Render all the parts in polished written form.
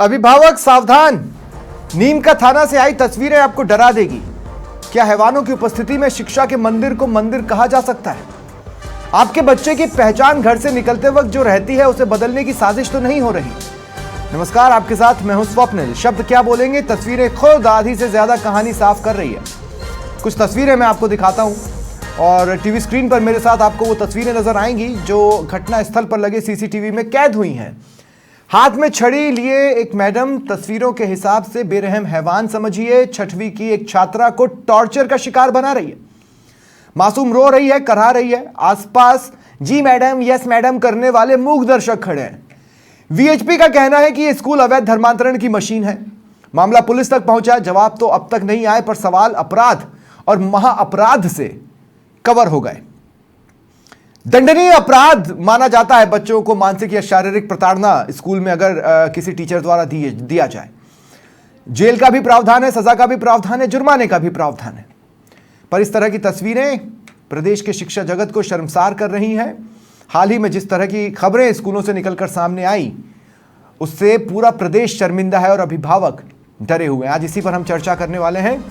अभिभावक सावधान, नीम का थाना से आई तस्वीरें आपको डरा देगी। क्या हैवानों की उपस्थिति में शिक्षा के मंदिर को मंदिर कहा जा सकता है? आपके बच्चे की पहचान घर से निकलते वक्त जो रहती है उसे बदलने की साजिश तो नहीं हो रही। नमस्कार, आपके साथ मैं हूं स्वप्निल। शब्द क्या बोलेंगे, तस्वीरें खुद आधी से ज्यादा कहानी साफ कर रही है। कुछ तस्वीरें मैं आपको दिखाता हूं और टीवी स्क्रीन पर मेरे साथ आपको वो तस्वीरें नजर आएंगी जो घटना स्थल पर लगे सीसीटीवी में कैद हुई हैं। हाथ में छड़ी लिए एक मैडम तस्वीरों के हिसाब से बेरहम हैवान समझिए 6वीं की एक छात्रा को टॉर्चर का शिकार बना रही है। मासूम रो रही है, कराह रही है। आसपास जी मैडम, यस मैडम करने वाले मूक दर्शक खड़े हैं। वीएचपी का कहना है कि यह स्कूल अवैध धर्मांतरण की मशीन है। मामला पुलिस तक पहुंचा, जवाब तो अब तक नहीं आए, पर सवाल अपराध और महाअपराध से कवर हो गए। दंडनीय अपराध माना जाता है बच्चों को मानसिक या शारीरिक प्रताड़ना स्कूल में अगर किसी टीचर द्वारा दिया जाए। जेल का भी प्रावधान है, सजा का भी प्रावधान है, जुर्माने का भी प्रावधान है। पर इस तरह की तस्वीरें प्रदेश के शिक्षा जगत को शर्मसार कर रही हैं। हाल ही में जिस तरह की खबरें स्कूलों से निकलकर सामने आई उससे पूरा प्रदेश शर्मिंदा है और अभिभावक डरे हुए हैं। आज इसी पर हम चर्चा करने वाले हैं।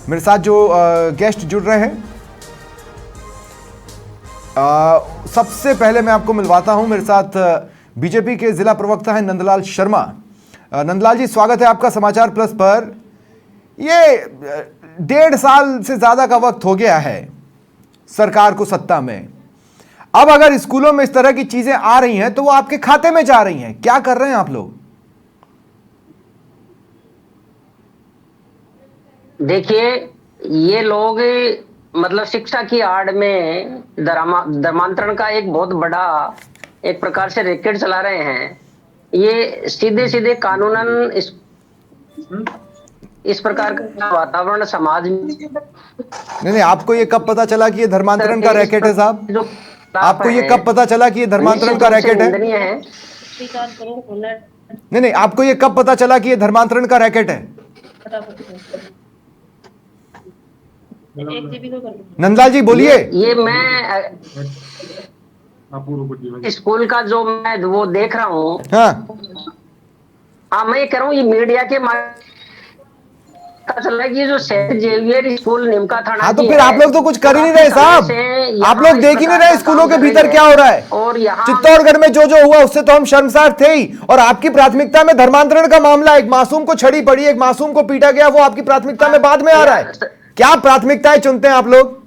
मेरे साथ जो गेस्ट जुड़ रहे हैं, सबसे पहले मैं आपको मिलवाता हूं। मेरे साथ बीजेपी के जिला प्रवक्ता हैं नंदलाल शर्मा। नंदलाल जी, स्वागत है आपका समाचार प्लस पर। ये 1.5 साल से ज्यादा का वक्त हो गया है सरकार को सत्ता में। अब अगर स्कूलों में इस तरह की चीजें आ रही हैं तो वो आपके खाते में जा रही हैं, क्या कर रहे हैं आप लोग? देखिए, ये लोग मतलब शिक्षा की आड़ में धर्मांतरण का एक बहुत बड़ा एक प्रकार से रैकेट चला रहे हैं। ये सीधे सीधे कानूनन इस प्रकार का वातावरण समाज में नहीं, आपको ये कब पता चला कि ये धर्मांतरण का रैकेट है साहब? आपको ये कब पता चला कि ये धर्मांतरण का रैकेट है? नहीं, आपको ये कब पता चला कि ये धर्मांतरण का रैकेट है? नंदलाल जी बोलिए। ये मैं स्कूल का जो मैं वो देख रहा हूँ। हाँ, मैं ये कह रहा हूँ, ये मीडिया के पता चल रहा है कि जो सेंट जेवियर स्कूल निमका थाना। हाँ, तो फिर आप लोग तो कुछ कर ही नहीं रहे साहब। आप लोग देख ही नहीं रहे स्कूलों के भीतर क्या हो रहा है। और चित्तौड़गढ़ में जो हुआ उससे तो हम शर्मसार थे ही, और आपकी प्राथमिकता में धर्मांतरण का मामला, एक मासूम को छड़ी पड़ी, एक मासूम को पीटा गया, वो आपकी प्राथमिकता में बाद में आ रहा है। क्या प्राथमिकताएं चुनते हैं आप लोग?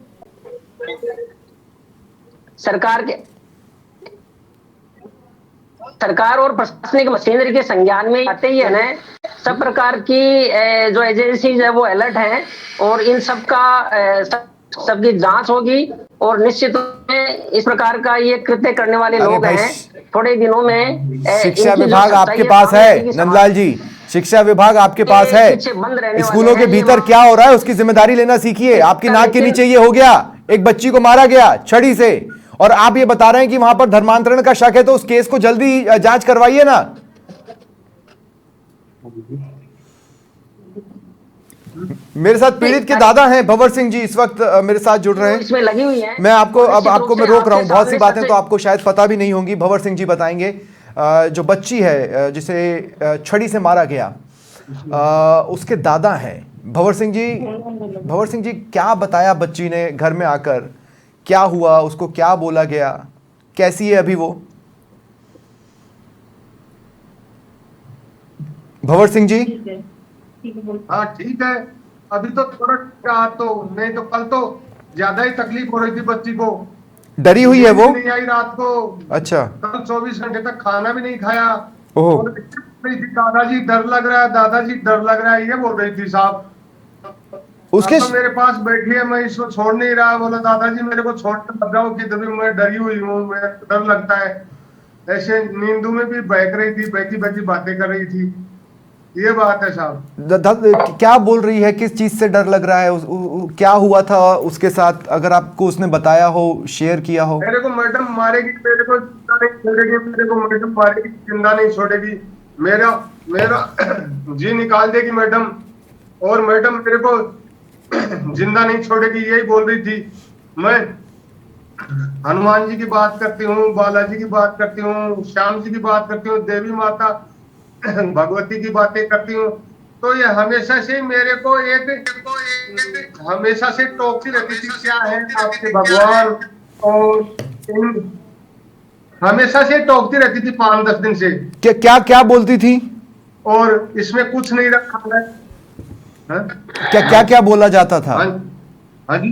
सरकार और प्रशासनिक मशीनरी के संज्ञान में आते ही है ना, सब प्रकार की जो एजेंसीज है वो अलर्ट हैं और इन सब का सबकी जांच होगी। और निश्चित रूप में इस प्रकार का ये कृत्य करने वाले लोग हैं, थोड़े दिनों में शिक्षा विभाग आपके पास है नंदलाल जी, शिक्षा विभाग आपके पास है। स्कूलों के भीतर क्या हो रहा है उसकी जिम्मेदारी लेना सीखिए। आपकी नाक के नीचे ये हो गया, एक बच्ची को मारा गया छड़ी से, और आप ये बता रहे हैं कि वहां पर धर्मांतरण का शक है, तो उस केस को जल्दी जांच करवाइए ना। मेरे साथ पीड़ित के दादा हैं भंवर सिंह जी, इस वक्त मेरे साथ जुड़ रहे हैं। इसमें लगी हुई है। मैं आपको मैं रोक रहा हूं, बहुत सी बातें तो आपको शायद पता भी नहीं होंगी। भंवर सिंह जी बताएंगे। जो बच्ची है जिसे छड़ी से मारा गया, उसके दादा हैं भंवर सिंह जी। भंवर सिंह जी, क्या बताया बच्ची ने घर में आकर? क्या हुआ, उसको क्या बोला गया, कैसी है अभी वो? भंवर सिंह जी। हाँ ठीक है, अभी तो थोड़ा रहा, तो नहीं तो कल तो ज्यादा ही तकलीफ हो रही थी बच्ची को। डरी हुई है वो? नहीं आई रात को। अच्छा। कल 24 घंटे तक खाना भी नहीं खाया। ओह। दादाजी डर लग रहा है, दादाजी डर लग रहा है, ये बोल रही थी साहब। उसके तो मेरे पास बैठी है, मैं इसको छोड़ नहीं रहा। बोला दादाजी मेरे को छोड़ कर जाओ, कि तभी मैं डरी हुई हूँ, मैं डर लगता है। ऐसे नींदू में भी बहक रही थी, बैठी बैठी बातें कर रही थी। ये बात है साहब। क्या बोल रही है, किस चीज से डर लग रहा है? क्या हुआ था उसके साथ, अगर आपको उसने बताया हो, शेयर किया हो? मेरे को मैडम मारेगी, मेरे को जिंदा नहीं छोड़ेगी, मेरे को मैडम मारेगी, जिंदा नहीं छोड़ेगी, मेरा जी निकाल देगी मैडम, और मैडम मेरे को जिंदा नहीं छोड़ेगी, यही बोल रही थी। मैं हनुमान जी की बात करती हूँ, बालाजी की बात करती हूँ, श्याम जी की बात करती हूँ, देवी माता भगवती की बातें करती हूँ, तो ये हमेशा से मेरे को हमेशा से टोकती रहती थी, क्या है आपके भगवान, और हमेशा से टोकती रहती थी 5-10 दिन से। क्या क्या क्या बोलती थी? और इसमें कुछ नहीं रखा है। हाँ? क्या क्या क्या बोला जाता था? हाँ हाँ जी,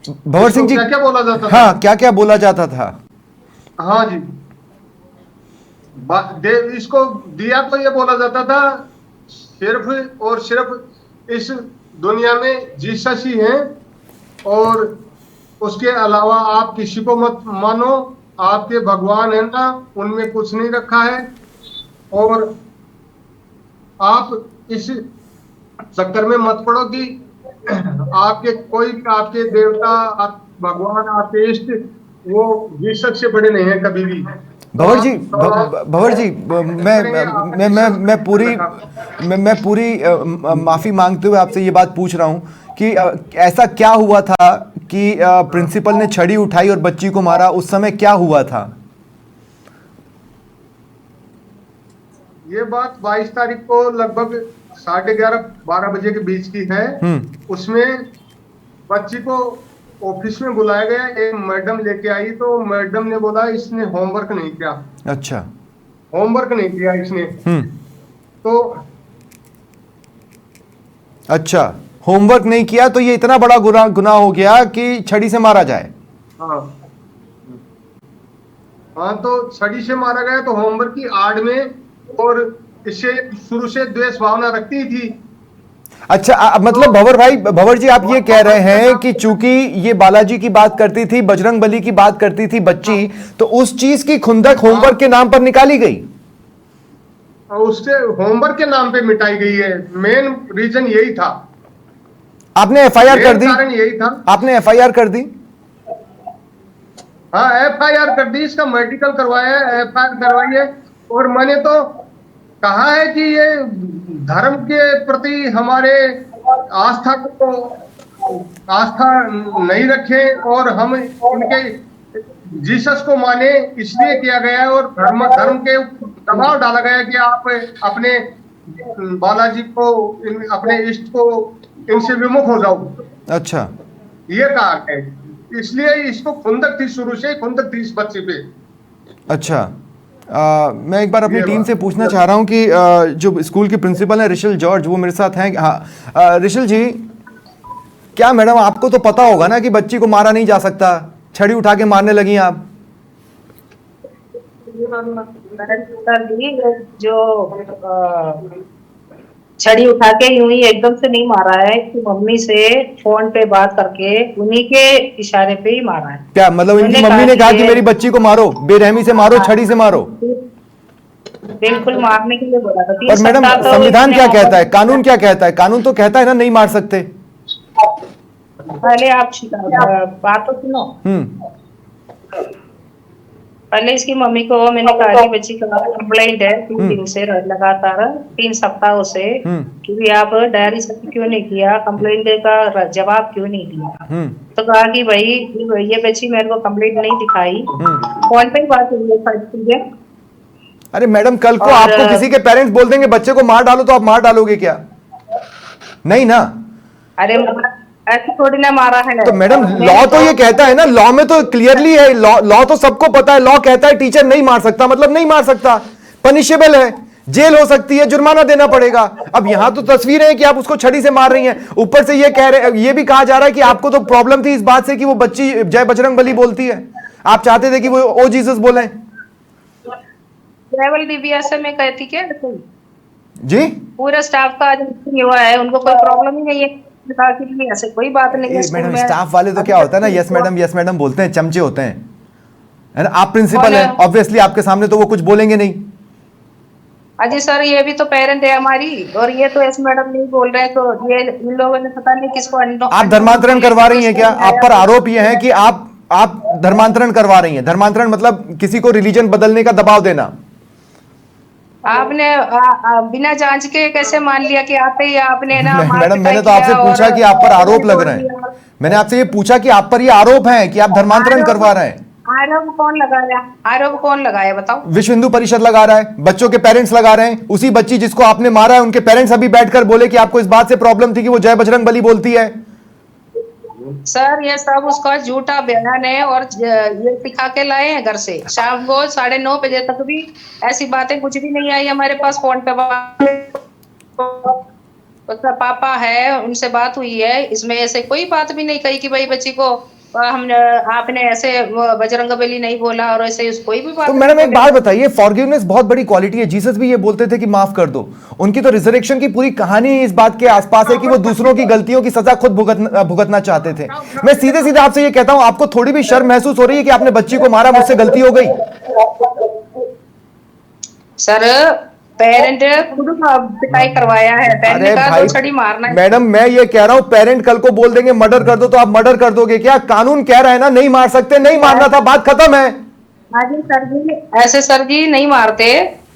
भंवर सिंह जी, क्या क्या बोला जाता था? हाँ, क्या क्या बोला जाता था? हाँ जी, इसको दिया तो ये बोला जाता था, सिर्फ और सिर्फ इस दुनिया में जीसस ही है, और उसके अलावा आप किसी को मत मानो, आपके भगवान है ना, उनमें कुछ नहीं रखा है, और आप इस चक्कर में मत पड़ो कि आपके देवता, आप भगवान, आपके इष्ट, वो जीसस से बड़े नहीं है कभी भी। भंवर जी, भंवर जी, मैं पूरी माफी मांगते हुए आपसे ये बात पूछ रहा हूं कि ऐसा क्या हुआ था कि प्रिंसिपल ने छड़ी उठाई और बच्ची को मारा? उस समय क्या हुआ था? ये बात 22 तारीख को लगभग 11:30-12 बजे के बीच की है। उसमें बच्ची को ऑफिस में बुलाया गया, एक मैडम लेके आई, तो मैडम ने बोला इसने होमवर्क नहीं किया। अच्छा, होमवर्क नहीं किया इसने। तो अच्छा, होमवर्क नहीं किया तो ये इतना बड़ा गुनाह हो गया कि छड़ी से मारा जाए? हाँ हाँ, तो छड़ी से मारा गया, तो होमवर्क की आड़ में, और इससे शुरू से द्वेष भावना रखती थी। अच्छा, मतलब भंवर जी, आप ये कह रहे हैं कि चूंकि ये बालाजी की बात करती थी, बजरंग बली की बात करती थी बच्ची, तो उस चीज की खुंदक होमवर्क के नाम पर निकाली गई, उससे होमवर्क के नाम पे मिटाई गई है। मेन रीजन यही था। आपने एफआईआर कर दी? कारण यही था। आपने एफआईआर कर दी? हाँ, एफआईआर कर दी, इसका मेडिकल करवाया है, एफआईआर करवाई है, और मैंने तो कहा है कि ये धर्म के प्रति हमारे आस्था नहीं रखें, और हम उनके जीसस को माने, इसलिए किया गया है, और धर्म के दबाव डाला गया कि आप अपने बालाजी को, अपने इष्ट को, इनसे विमुख हो जाओ। अच्छा, ये कहा है, इसलिए इसको खुंदक थी, शुरू से खुंदक थी इस बच्चे पे। अच्छा, मैं एक बार अपनी टीम से पूछना चाह रहा हूं कि जो स्कूल के प्रिंसिपल हैं रिशल जॉर्ज, वो मेरे साथ हैं। हाँ, रिशल जी, क्या मैडम आपको तो पता होगा ना कि बच्ची को मारा नहीं जा सकता, छड़ी उठा के मारने लगी आप? जो छड़ी उठा के यूं ही एकदम से नहीं मारा है, कि मम्मी से फोन पे बात करके उन्हीं के इशारे पे ही मारा है। क्या मतलब इनकी मम्मी ने कहा कि मेरी बच्ची को मारो, बेरहमी से मारो, छड़ी से मारो? बिल्कुल मारने के लिए बोला था। पर मैडम, संविधान क्या कहता है, कानून क्या कहता है? कानून तो कहता है ना नहीं मार सकते। पहले आप बात तो सुनो। पहले इसकी मम्मी को मैंने कहा कि बच्ची का कंप्लेंट है 3 दिन से लगातार, 3 सप्ताहों से, कि भी आप डायरी से क्यों नहीं किया, कंप्लेंट का जवाब क्यों नहीं दिया? तो कहा कि भाई ये बच्ची मेरे को कंप्लेंट नहीं दिखाई, फोन पे ही बात हुई है। अरे मैडम, कल को आपको किसी के पेरेंट्स बोल देंगे बच्चे को मार डालो, तो आप मार डालोगे क्या? नहीं ना। अरे ऐसे थोड़ी ना मारा है। तो मैडम, लॉ तो ये कहता है ना, लॉ में तो क्लियरली है, लॉ तो सबको पता है, लॉ कहता है टीचर नहीं मार सकता, मतलब नहीं मार सकता, पनिशेबल है, जेल हो सकती है, जुर्माना देना पड़ेगा। अब यहां तो तस्वीरें हैं कि आप उसको छड़ी से मार रही हैं, ऊपर से ये भी कहा जा रहा है कि आपको तो प्रॉब्लम थी इस बात से कि वो बच्ची जय बजरंग बली बोलती है, आप चाहते थे कि वो ओ जीसस बोले। केवल दिव्या से मैं कहती क्या जी, पूरा स्टाफ का हुआ है, उनको कोई प्रॉब्लम ही नहीं है, ऐसे कोई बात नहीं है। मैडम, स्टाफ वाले तो क्या होता है ना, यस मैडम बोलते हैं, चमचे होते हैं, है ना? आप प्रिंसिपल हैं, ऑब्वियसली आपके सामने तो वो कुछ बोलेंगे नहीं। अजय सर, ये भी तो पेरेंट है हमारी, और ये तो यस मैडम नहीं बोल रहे, तो ये इन लोगों ने पता नहीं किसको आप धर्मांतरण करवा रही हैं क्या? आप पर आरोप ये है कि आप धर्मांतरण करवा रही हैं। धर्मांतरण मतलब किसी को रिलीजन बदलने का दबाव देना। आपने बिना जांच के कैसे मान लिया कि आते ही आपने ना? मैडम, मैंने तो आपसे पूछा कि आप पर आरोप लग रहे हैं, मैंने आपसे ये पूछा कि आप पर ये आरोप है कि आप धर्मांतरण करवा रहे हैं। आरोप कौन लगाया बताओ। विश्व हिंदू परिषद लगा रहा है, बच्चों के पेरेंट्स लगा रहे हैं। उसी बच्ची जिसको आपने मारा है उनके पेरेंट्स अभी बैठकर बोले कि आपको इस बात से प्रॉब्लम थी कि वो जय बजरंग बली बोलती है। सर ये सब उसका झूठा बयान है और ये सिखा के लाए हैं घर से। शाम को 9:30 बजे तक भी ऐसी बातें कुछ भी नहीं आई हमारे पास। फोन पे उसका पापा है, उनसे बात हुई है, इसमें ऐसे कोई बात भी नहीं कही कि भाई बच्ची को आपने ऐसे बजरंग बली नहीं बोला और ऐसे कोई भी बात। तो मैडम एक बात बताइए, फॉरगिवनेस बहुत बड़ी क्वालिटी है। जीसस भी ये बोलते थे कि माफ कर दो। उनकी तो रिजरेक्शन की पूरी कहानी इस बात के आसपास है कि वो दूसरों की गलतियों की सजा खुद भुगतना चाहते थे। मैं सीधे सीधे आपसे ये कहता हूं, आपको थोड़ी भी शर्म महसूस हो रही है कि आपने बच्ची को मारा, मुझसे गलती हो गई? सर पेरेंट खुद पिटाई करवाया है, पेरेंट का तो छड़ी मारना है। मैडम मैं ये कह रहा हूं, पेरेंट कल को बोल देंगे मर्डर कर दो तो आप मर्डर कर दोगे क्या? कानून कह रहा है ना नहीं मार सकते, नहीं मारना था, बात खत्म है। हाँ जी सर जी, ऐसे सर जी नहीं मारते।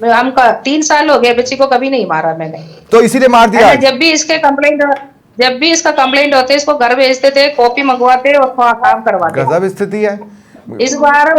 हम 3 साल हो गए बच्ची को कभी नहीं मारा मैंने, तो इसीलिए मार दिया। जब भी इसका कंप्लेंट होते इसको घर भेजते थे, कॉपी मंगवाते और काम करवाते। गजब स्थिति है। इस बार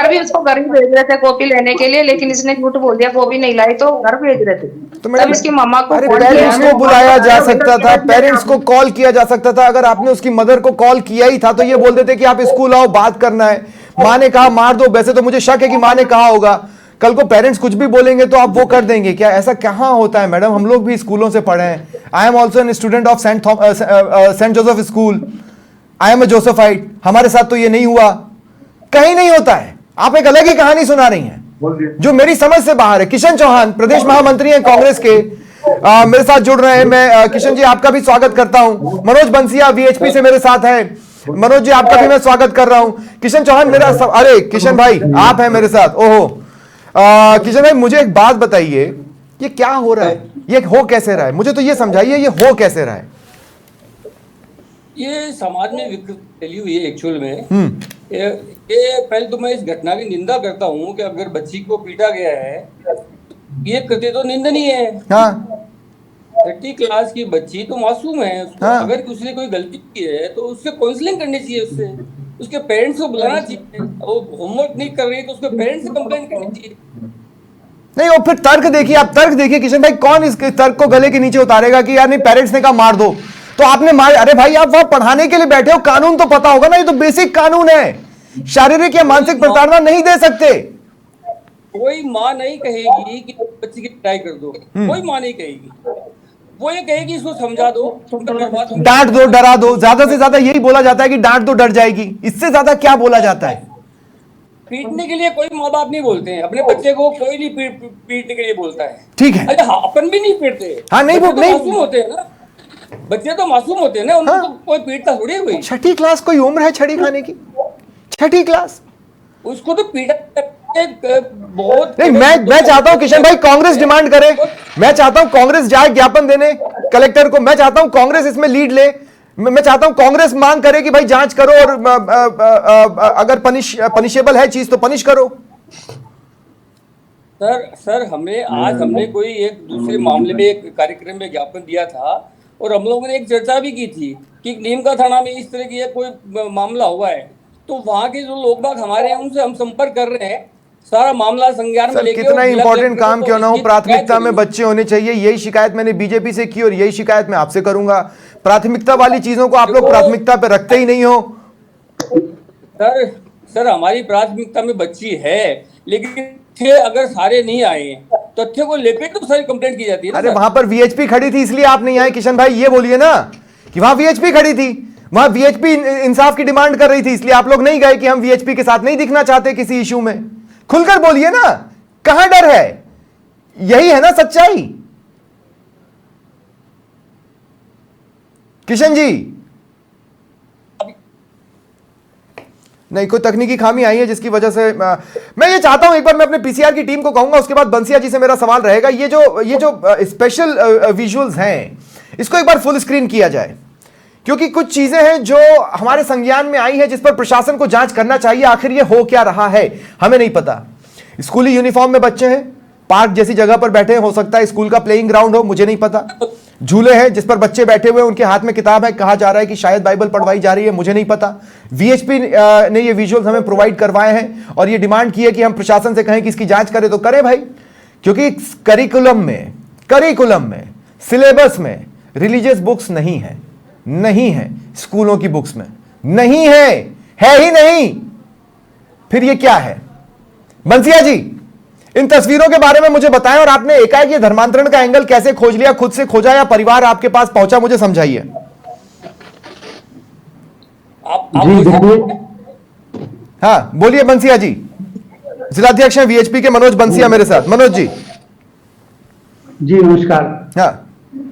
भी उसको घर ही भेज रहे थे कॉपी लेने के लिए, लेकिन इसने झूठ बोल दिया, कॉपी नहीं लाई तो घर भेज रहे थे। तो तब इसकी मम्मा को पेरेंट्स को बुलाया जा सकता था, पेरेंट्स को कॉल किया जा सकता था। अगर आपने उसकी मदर को कॉल किया ही था तो ये बोल देते कि आप स्कूल आओ, बात करना है। माँ ने कहा मार दो, वैसे तो मुझे शक है कि माँ ने कहा होगा। कल को पेरेंट्स कुछ भी बोलेंगे तो आप वो कर देंगे क्या? ऐसा कहाँ होता है मैडम? हम लोग भी स्कूलों से पढ़े हैं। I am also an student of saint Joseph school. I am a Josephite. हमारे साथ तो ये नहीं हुआ, कहीं नहीं होता है। आप एक अलग ही कहानी सुना रही हैं जो मेरी समझ से बाहर है। किशन चौहान प्रदेश महामंत्री हैं कांग्रेस के, मेरे साथ जुड़ रहे हैं। मैं किशन जी आपका भी स्वागत करता हूं। मनोज बंसिया वीएचपी से मेरे साथ है। मनोज जी आपका भी मैं स्वागत कर रहा हूं। किशन चौहान मेरा अरे किशन भाई आप हैं मेरे साथ। ओहो किशन भाई मुझे एक बात बताइए, ये क्या हो रहा है? ये हो कैसे रहा है? मुझे तो ये समझाइए, ये हो कैसे रहा है? ये समाज में विकृति फैली हुई है एक्चुअल में। ये पहले तो मैं इस घटना की निंदा करता हूँ कि अगर बच्ची को पीटा गया है ये कृत्य तो निंदनीय है। हाँ 30 क्लास की बच्ची तो मासूम है। हाँ। अगर उसने कोई गलती की है तो उससे काउंसलिंग करनी चाहिए, उसके पेरेंट्स को बुलाना चाहिए। वो होमवर्क नहीं कर रही तो उसके पेरेंट्स से कंप्लेंट करनी चाहिए। नहीं और फिर तर्क देखिए, आप तर्क देखिए किशन भाई, कौन इस तर्क को गले के नीचे उतारेगा कि यार नहीं पेरेंट्स ने कहा मार दो तो आपने मार? अरे भाई आप वहां पढ़ाने के लिए बैठे हो, कानून तो पता होगा ना, ये तो बेसिक कानून है। शारीरिक या मानसिक प्रताड़ना नहीं दे सकते। कोई माँ नहीं कहेगी कि बच्चे की पिटाई कर दो, कोई माँ नहीं कहेगी। वो ये कहेगी इसको समझा दो, डांट दो, डरा दो। ज्यादा से ज्यादा यही बोला जाता है कि डांट दो डर जाएगी, इससे ज्यादा क्या बोला जाता है? पीटने के लिए कोई माँ बाप नहीं बोलते हैं अपने बच्चे को, कोई नहीं पीटने के लिए बोलता है। ठीक है, अरे हाँ अपन भी नहीं पीटते। हाँ नहीं वो नहीं, मासूम होते हैं ना बच्चे, तो मासूम होते हैं ना, उनको तो कोई पीटता थोड़ी है कोई। 6ठी क्लास कोई उम्र है छड़ी खाने की? 6ठी क्लास उसको तो पीटा बहुत। नहीं मैं चाहता हूं किशन भाई कांग्रेस डिमांड करे, मैं चाहता हूं कांग्रेस जाए ज्ञापन देने कलेक्टर को, मैं चाहता हूं कांग्रेस इसमें लीड ले, मैं चाहता हूं कांग्रेस मांग करे कि भाई जांच करो और अगर पनिशेबल है चीज तो पनिश करो। सर हमने कोई एक दूसरे मामले में एक कार्यक्रम में ज्ञापन दिया था और हम लोगों ने एक चर्चा भी की थी कि नीमका थाना में इस तरह की कोई मामला हुआ है, तो वहाँ के जो लोग बाग हमारे हैं उनसे हम संपर्क कर रहे हैं। सारा मामला संज्ञान में लेके कितना इंपॉर्टेंट काम क्यों ना हो, प्राथमिकता में बच्चे होने चाहिए। यही शिकायत मैंने बीजेपी से की और यही शिकायत मैं आपसे करूंगा। प्राथमिकता वाली चीजों को आप लोग प्राथमिकता पे रखते ही नहीं हो। सर हमारी प्राथमिकता में बच्ची है, लेकिन अगर सारे नहीं आए तथ्य को लेकर तो सारी कंप्लेंट की जाती है। अरे वहां पर वीएचपी खड़ी थी इसलिए आप नहीं आए किशन भाई, ये बोलिए ना कि वहां वीएचपी खड़ी थी, वहां वीएचपी इंसाफ की डिमांड कर रही थी, इसलिए आप लोग नहीं गए कि हम वीएचपी के साथ नहीं दिखना चाहते किसी इशू में। खुलकर बोलिए ना, कहां डर है? यही है ना सच्चाई। किशन जी नहीं, कोई तकनीकी खामी आई है जिसकी वजह से मैं ये चाहता हूं, एक बार मैं अपने पीसीआर की टीम को कहूंगा, उसके बाद बंसिया जी से मेरा सवाल रहेगा। ये जो स्पेशल विजुअल्स हैं इसको एक बार फुल स्क्रीन किया जाए, क्योंकि कुछ चीजें हैं जो हमारे संज्ञान में आई हैं जिस पर प्रशासन को जांच करना चाहिए। आखिर ये हो क्या रहा है हमें नहीं पता। स्कूली यूनिफॉर्म में बच्चे हैं, पार्क जैसी जगह पर बैठे, हो सकता है स्कूल का प्लेइंग ग्राउंड हो, मुझे नहीं पता। झूले हैं जिस पर बच्चे बैठे हुए हैं, उनके हाथ में किताब है, कहा जा रहा है कि शायद बाइबल पढ़वाई जा रही है, मुझे नहीं पता। वीएचपी ने ये विजुअल्स हमें प्रोवाइड करवाए हैं और ये डिमांड की है कि हम प्रशासन से कहें कि इसकी जांच करें, तो करें भाई, क्योंकि करिकुलम में सिलेबस में रिलीजियस बुक्स नहीं है स्कूलों की बुक्स में नहीं है ही नहीं। फिर ये क्या है? बंसिया जी, इन तस्वीरों के बारे में मुझे बताएं, और आपने एकाएक ये धर्मांतरण का एंगल कैसे खोज लिया? खुद से खोजा या परिवार आपके पास पहुंचा? मुझे समझाइए। हाँ बोलिए बंसिया जी। जिलाध्यक्ष हैं वीएचपी के मनोज बंसिया मेरे साथ। मनोज जी। जी नमस्कार। हाँ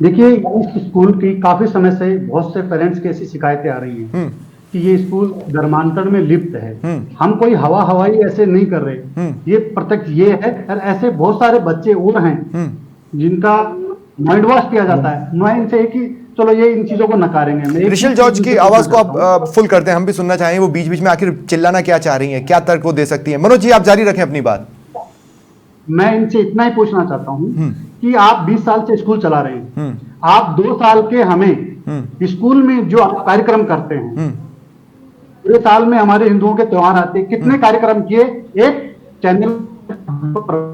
देखिए, इस स्कूल की काफी समय से बहुत से पेरेंट्स की ऐसी शिकायतें आ रही हैं कि ये स्कूल धर्मांतरण में लिप्त है। हम कोई हवाई ऐसे नहीं कर रहे, ये प्रत्यक्ष ये है। और ऐसे बहुत सारे बच्चे और हैं जिनका माइंड वॉश किया जाता है। मैं इनसे एक ही, चलो ये इन चीजों को नकारेंगे। ऋषिल जॉर्ज की आवाज को आप फुल करते हैं, हम भी सुनना चाहेंगे। वो बीच बीच में आखिर चिल्लाना क्या चाह रही हैं, क्या तर्क वो दे सकती हैं? मनोज जी आप जारी रखें अपनी बात। मैं इनसे इतना ही पूछना चाहता हूँ कि आप 20 साल से स्कूल चला रहे हैं, आप 2 साल के हमें स्कूल में जो आप कार्यक्रम करते हैं, पूरे साल में हमारे हिंदुओं के त्योहार आते हैं, कितने कार्यक्रम किए? एक चैनल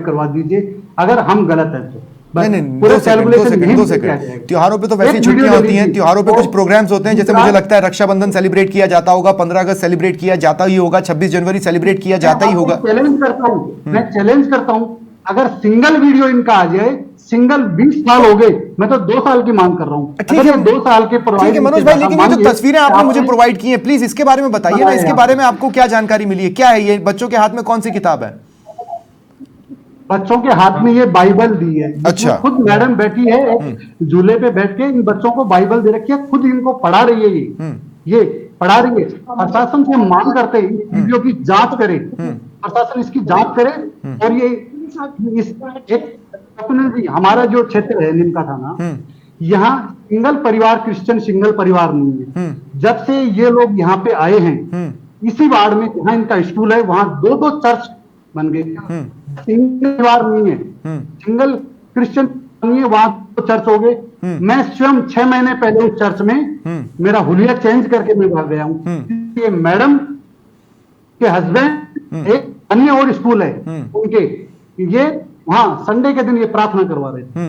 करवा दीजिए अगर हम गलत है तो। नहीं, 2 सेकंड। त्योहारों पे तो वैसी छुट्टियां होती हैं, त्योहारों पे कुछ प्रोग्राम्स होते हैं, जैसे मुझे लगता है रक्षाबंधन सेलिब्रेट किया जाता होगा, 15 अगस्त सेलिब्रेट किया जाता ही होगा, 26 जनवरी सेलिब्रेट किया जाता ही होगा। मैं चैलेंज करता हूं, अगर सिंगल वीडियो इनका आ जाए, सिंगल 20 साल हो गए, मैं तो 2 साल की मांग कर रहा हूं। ठीक है 2 साल के ठीक है मनोज भाई, लेकिन ये जो तस्वीरें आपने मुझे प्रोवाइड की हैं, प्लीज इसके बारे में बताइए ना। इसके बारे में आपको क्या जानकारी मिली है? क्या है ये? बच्चों के हाथ में कौन सी किताब है? बच्चों के हाथ में ये बाइबल दी है। अच्छा। खुद मैडम बैठी है झूले पे बैठ के, इन बच्चों को बाइबल दे रखी है, खुद इनको पढ़ा रही है। ये पढ़ा रही है। प्रशासन से मांग करते हैं वीडियो की जांच करे, प्रशासन इसकी जांच करे। और ये हमारा जो क्षेत्र है नीमका थाना, यहाँ सिंगल परिवार, क्रिश्चियन सिंगल परिवार नहीं है। जब से ये लोग यहाँ पे आए हैं, इसी वार्ड में जहाँ इनका स्कूल है, वहां 2 चर्च बन गए। सिंगल परिवार नहीं है, सिंगल क्रिश्चियन नहीं है, वहां 2 चर्च हो गए। मैं स्वयं 6 महीने पहले उस चर्च में मेरा हुलिया चेंज करके मैं भाग गया हूँ। ये मैडम के हस्बैंड एक अन्य और स्कूल है उनके, ये वहां संडे के दिन ये प्रार्थना करवा रहे।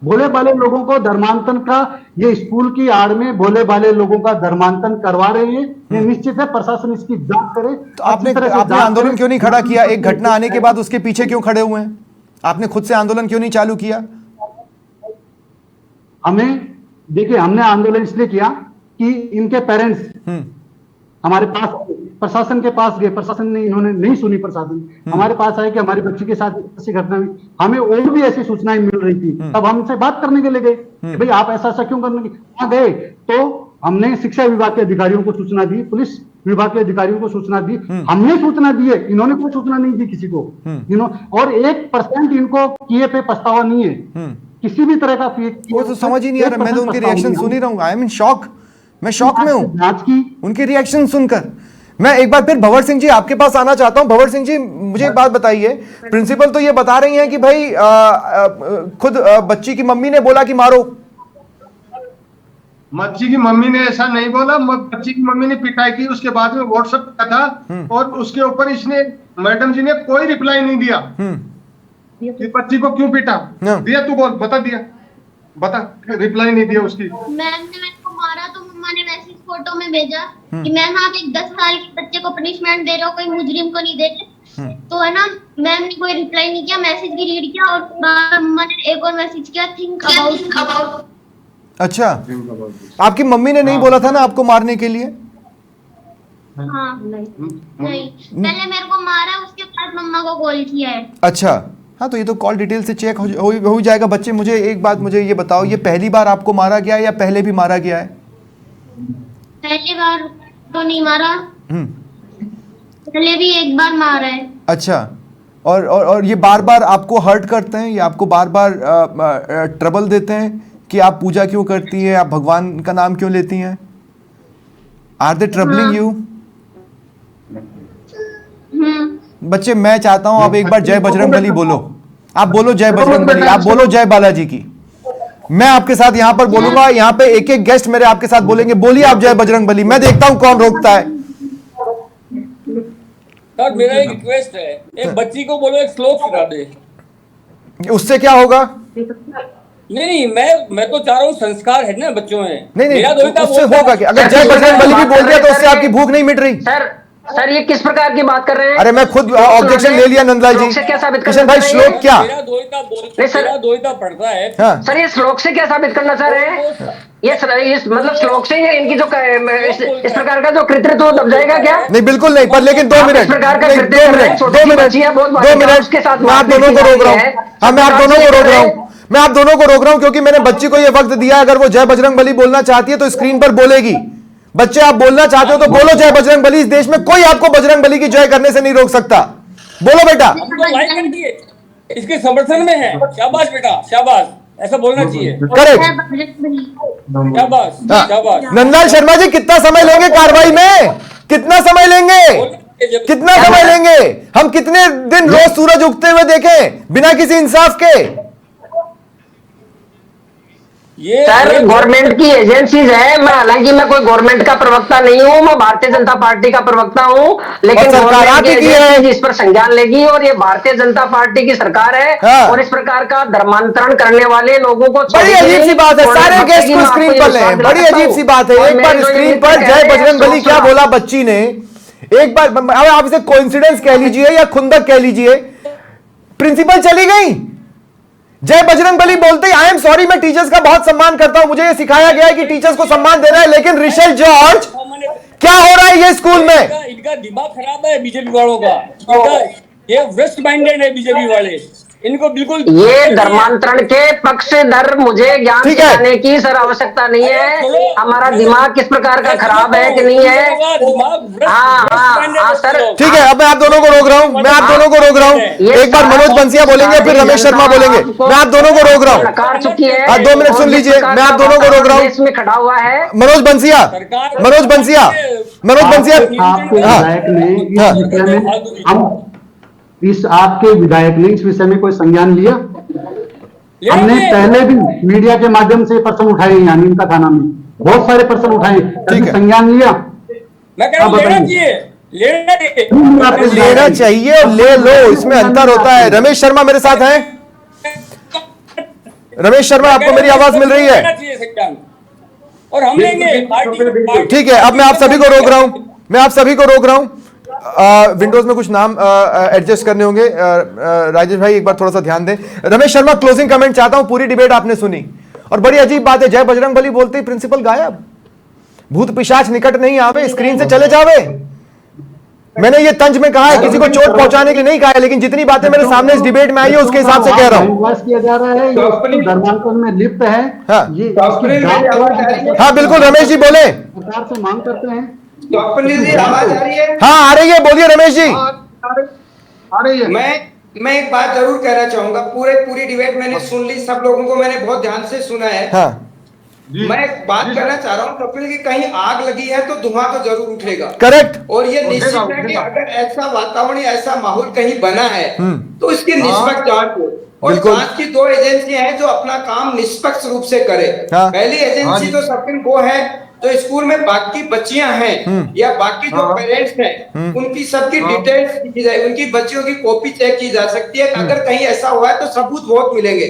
भोले भाले लोगों को धर्मांतरण का, ये स्कूल की आड़ में भोले भाले लोगों का धर्मांतरण करवा रहे हैं। ये निश्चित है प्रशासन इसकी जांच करे। तो आपने आंदोलन क्यों नहीं खड़ा किया? एक घटना आने के बाद उसके पीछे क्यों खड़े हुए हैं? आपने खुद से आंदोलन क्यों नहीं चालू किया? देखिए, हमने आंदोलन इसलिए किया कि इनके पेरेंट्स हमारे पास, प्रशासन के पास गए, प्रशासन ने, इन्होंने नहीं सुनी। प्रशासन हमारे पास आए कि हमारी बच्ची के साथ ऐसी घटना हुई, हमें और भी ऐसी सूचनाएं मिल रही थी। तब हमसे बात करने के लिए गए, भाई आप ऐसा क्यों करने के? वहां गए तो हमने शिक्षा विभाग के अधिकारियों को सूचना दी, पुलिस विभाग के अधिकारियों को सूचना दी, हमने सूचना दी है, इन्होंने कोई सूचना नहीं दी किसी को। और 1% इनको किए पे पछतावा नहीं है, किसी भी तरह का। वो तो समझ ही नहीं आ रहा, मैं तो उनके रिएक्शन सुन ही रहा हूँ। आई एम इन शॉक, मैं शॉक में हूँ जांच की उनके रिएक्शन सुनकर। मैं एक बार फिर भंवर सिंह जी आपके पास आना चाहता हूं। भंवर सिंह जी, मुझे एक बात बताइए, प्रिंसिपल तो ये बता रही हैं कि भाई खुद बच्ची की मम्मी ने बोला कि मारो। बच्ची की मम्मी ने ऐसा नहीं बोला, बच्ची की मम्मी ने पिटाई की, उसके बाद में व्हाट्सएप किया था और उसके ऊपर इसने, मैडम जी ने कोई रिप्लाई नहीं दिया कि बच्ची को क्यों पीटा। दिया तू बोल, बता, रिप्लाई नहीं दिया उसकी। मैम ने मेरे को मारा तो मम्मा ने मैसेज फोटो में भेजा कि मैम आप एक 10 साल के बच्चे को पनिशमेंट दे रहे हो, कोई मुजरिम को नहीं दे रहे। तो है ना, मैम ने कोई रिप्लाई नहीं किया, मैसेज भी रीड किया और मम्मा ने एक और मैसेज किया, थिंक अबाउट। अच्छा, आपकी मम्मी ने नहीं बोला था ना आपको मारने के लिए? हाँ नहीं, पहले मेरे को मारा, उसके बाद मम्मा को कॉल किया है। अच्छा, हाँ तो ये तो कॉल डिटेल से चेक हो जाएगा। बच्चे, मुझे एक बात मुझे ये बताओ, ये पहली बार आपको मारा गया है या पहले भी मारा गया है? पहली बार तो नहीं मारा, पहले भी एक बार मारा है। अच्छा, और ये बार बार आपको हर्ट करते हैं, ये आपको बार बार ट्रबल देते हैं कि आप पूजा क्यों करती है, आप भगवान का नाम क्यों लेती हैं? Are they troubling you? बच्चे, मैं चाहता हूं आप एक बार जय बजरंग बली बोलो। आप बोलो जय बजरंग बली, आप बोलो जय बालाजी की। मैं आपके साथ यहां पर बोलूंगा, यहां पे एक एक गेस्ट मेरे आपके साथ बोलेंगे। बोलिए आप जय बजरंग बली, मैं देखता हूं कौन रोकता है। सर मेरा एक रिक्वेस्ट है, एक बच्ची को बोलो एक श्लोक सुना दे। उससे क्या होगा? नहीं, मैं तो चाह रहा हूँ संस्कार है ना बच्चों में। नहीं मेरा दोहिता उससे बोलता होगा है- कि अगर जय बजरंग बली भी बोल दिया तो उससे आपकी भूख नहीं मिट रही। सर ये किस प्रकार की बात कर रहे हैं? अरे मैं खुद ऑब्जेक्शन ले लिया नंदलाल जी। श्लोक से क्या साबित करना किशन भाई चाह रहे हैं? श्लोक क्या? मेरा दोहिता नहीं, सर। मेरा दोहिता पढ़ता है। हाँ। सर ये श्लोक से क्या साबित करना चाह रहे हैं? ये मतलब श्लोक से ही इनकी जो इस प्रकार का जो कृतित्व दब जाएगा क्या? नहीं बिल्कुल नहीं, पर लेकिन 2 आप मिनट, इस प्रकार का नहीं, कृत्य 2 कर रहे हैं, मिनट, छोटी 2 सी मिनट, बच्ची है, बहुत 2 बालिका, मिनट, उसके साथ मैं आप मारपीट दोनों को की रोक रहा जा रही हूँ। है। हाँ, मैं आप दोनों को रोक रहा हूँ, मैं आप दोनों को रोक रहा हूँ क्योंकि मैंने बच्ची को ये वक्त दिया है। अगर वो जय बजरंग बली बोलना चाहती है तो स्क्रीन पर बोलेगी। बच्चे आप बोलना चाहते हो तो बोलो जय बजरंग बली। इस देश में कोई आपको बजरंग बली की जय करने से नहीं रोक सकता। बोलो बेटा। हम तो लाइक कर दिए, इसके समर्थन में है। शाबाश बेटा, शाबाश, ऐसा बोलना चाहिए। करेक्ट। शाबाश, शाबाश। नंदलाल शर्मा जी कितना समय लेंगे कार्रवाई में? कितना समय लेंगे? कितना समय लेंगे? हम कितने दिन रोज सूरज उगते हुए देखें बिना किसी इंसाफ के? ये सर गवर्नमेंट की एजेंसीज है। मैं हालांकि मैं कोई गवर्नमेंट का प्रवक्ता नहीं हूँ, मैं भारतीय जनता पार्टी का प्रवक्ता हूँ, लेकिन और सरकार गवर्नमेंट की आपकी की है। एजेंसीज इस पर संज्ञान लेगी और ये भारतीय जनता पार्टी की सरकार है। हाँ। और इस प्रकार का धर्मांतरण करने वाले लोगों को बड़ी अजीब सी बात है, सारे गेस्ट को स्क्रीन पर ले। बड़ी अजीब सी बात है। एक बार स्क्रीन पर जय बजरंग बली क्या बोला बच्ची ने, एक बार आप इसे कोइंसिडेंस कह लीजिए या खुंदक कह लीजिए, प्रिंसिपल चली गई। जय बजरंग बली बोलते ही आई एम सॉरी, मैं टीचर्स का बहुत सम्मान करता हूं, मुझे ये सिखाया गया है कि टीचर्स को सम्मान देना है, लेकिन ऋषल जॉर्ज क्या हो रहा है ये स्कूल में? इनका दिमाग खराब है बीजेपी वालों का। ये वेस्ट माइंडेड है बीजेपी वाले, इनको बिल्कुल ये धर्मांतरण के पक्षधर मुझे ज्ञान ठीक है। सिखाने की सर आवश्यकता नहीं है। हमारा दिमाग किस प्रकार का खराब है कि नहीं है। हाँ सर। ठीक है, अब मैं आप दोनों को रोक रहा हूं, मैं आप दोनों को रोक रहा हूं। एक बार मनोज बंसिया बोलेंगे, फिर रमेश शर्मा बोलेंगे। मैं आप दोनों को रोक रहा हूं। नकार चुकी है। हाँ, 2 मिनट सुन लीजिए, मैं आप दोनों को रोक रहा हूं। इसमें खड़ा हुआ है मनोज बंसिया, मनोज बंसिया, मनोज बंसिया। आपके हाँ, विधायक ने इस हाँ। विषय में आपके विधायक ने इस विषय में कोई संज्ञान लिया? हमने पहले भी मीडिया के माध्यम से प्रश्न उठाए यहाँ नीमका थाना में, बहुत सारे प्रश्न उठाए, कभी है। संज्ञान लिया? मैं कह रहा हूं लेना चाहिए, लेना चाहिए और ले लो, इसमें अंतर होता है। रमेश शर्मा मेरे साथ हैं? रमेश शर्मा, आपको मेरी आवाज मिल रही है? और हम लेंगे पार्टी। ठीक है, अब मैं आप सभी को रोक रहा हूं, मैं आप सभी को रोक रहा हूं। विंडोज में कुछ नाम एडजस्ट करने होंगे। राजेश भाई एक बार थोड़ा सा ध्यान दें। रमेश शर्मा क्लोजिंग कमेंट चाहता हूं। पूरी डिबेट आपने सुनी और बड़ी अजीब बात है, जय बजरंग बली बोलते ही प्रिंसिपल गायब। भूत पिशाच निकट नहीं आवे, स्क्रीन से चले जावे। मैंने ये तंज में कहा है, किसी को चोट पहुंचाने के लिए नहीं कहा है, लेकिन जितनी बातें मेरे सामने इस डिबेट में आई है उसके हिसाब से कह रहा हूं। किया जा रहा है, ये धर्मांतरण में लिप्त है। हाँ। ये इसकी जांच हाँ बिल्कुल, रमेश जी बोले। सरकार से मांग करते हैं। स्वप्निल जी आवाज आ रही है? हाँ आ रही है, बोलिए रमेश जी। आ रही है। मैं एक बात जरूर कहना चाहूंगा। पूरी डिबेट मैंने सुन ली, सब लोगों को मैंने बहुत ध्यान से सुना है। हाँ मैं एक बात कहना चाह रहा हूँ स्वप्निल की, कहीं आग लगी है तो धुआं तो जरूर उठेगा। करेक्ट। और ये निश्चित है कि अगर ऐसा वातावरण या ऐसा माहौल कहीं बना है तो इसकी निष्पक्ष जांच हो। और बिल्कुल। जांच की 2 एजेंसियां हैं जो अपना काम निष्पक्ष रूप से करे। हाँ। पहली एजेंसी तो स्वप्निल वो है तो स्कूल में बाकी बच्चियां हैं या बाकी जो पेरेंट्स हैं उनकी सबकी डिटेल्स की जाए, उनकी बच्चियों की कॉपी चेक की जा सकती है। अगर कहीं ऐसा हुआ है तो सबूत बहुत मिलेंगे।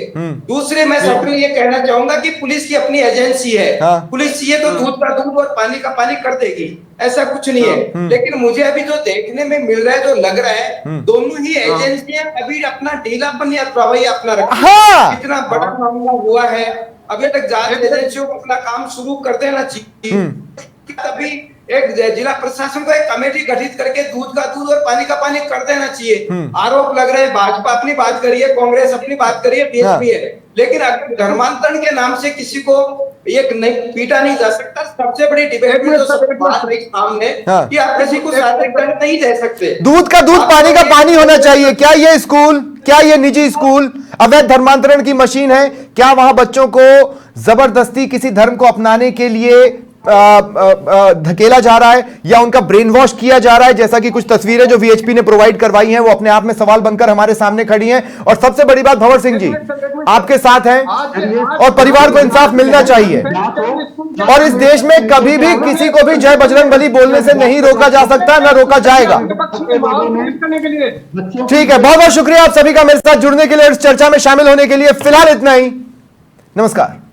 दूसरे मैं सबको ये कहना चाहूंगा कि पुलिस की अपनी एजेंसी है। हाँ। पुलिस चाहिए तो दूध का दूध और पानी का पानी कर देगी, ऐसा कुछ नहीं है। लेकिन मुझे अभी जो देखने में मिल रहा है, जो लग रहा है, दोनों ही एजेंसियां अभी अपना ढीलापन या प्रवैया अपना रखी है। हाँ। इतना बड़ा मामला हुआ है, अभी तक जांच एजेंसियों को अपना काम शुरू कर देना चाहिए। तभी एक जिला प्रशासन को एक कमेटी गठित करके दूध का दूध और पानी का पानी कर देना चाहिए। आरोप लग रहे हैं, भाजपा अपनी बात करी है, कांग्रेस अपनी बात करी है, बीएसपी है, लेकिन अगर धर्मांतरण के नाम से किसी को एक नहीं पीटा नहीं जा सकता। सबसे बड़ी डिबेट में तो सबसे बात रही सामने कि आप किसी को शारीरिक दंड नहीं दे सकते। दूध का दूध पानी का पानी होना चाहिए। क्या ये स्कूल, क्या ये निजी स्कूल अवैध धर्मांतरण की मशीन है? क्या वहां बच्चों को जबरदस्ती किसी धर्म को अपनाने के लिए धकेला जा रहा है या उनका ब्रेन वॉश किया जा रहा है? जैसा कि कुछ तस्वीरें जो वीएचपी ने प्रोवाइड करवाई हैं वो अपने आप में सवाल बनकर हमारे सामने खड़ी हैं। और सबसे बड़ी बात भंवर सिंह जी, आपके साथ हैं और परिवार को इंसाफ मिलना चाहिए। और इस देश में कभी भी किसी को भी जय बजरंगबली बोलने से नहीं रोका जा सकता, न रोका जाएगा। ठीक है, बहुत बहुत शुक्रिया आप सभी का मेरे साथ जुड़ने के लिए, इस चर्चा में शामिल होने के लिए। फिलहाल इतना ही, नमस्कार।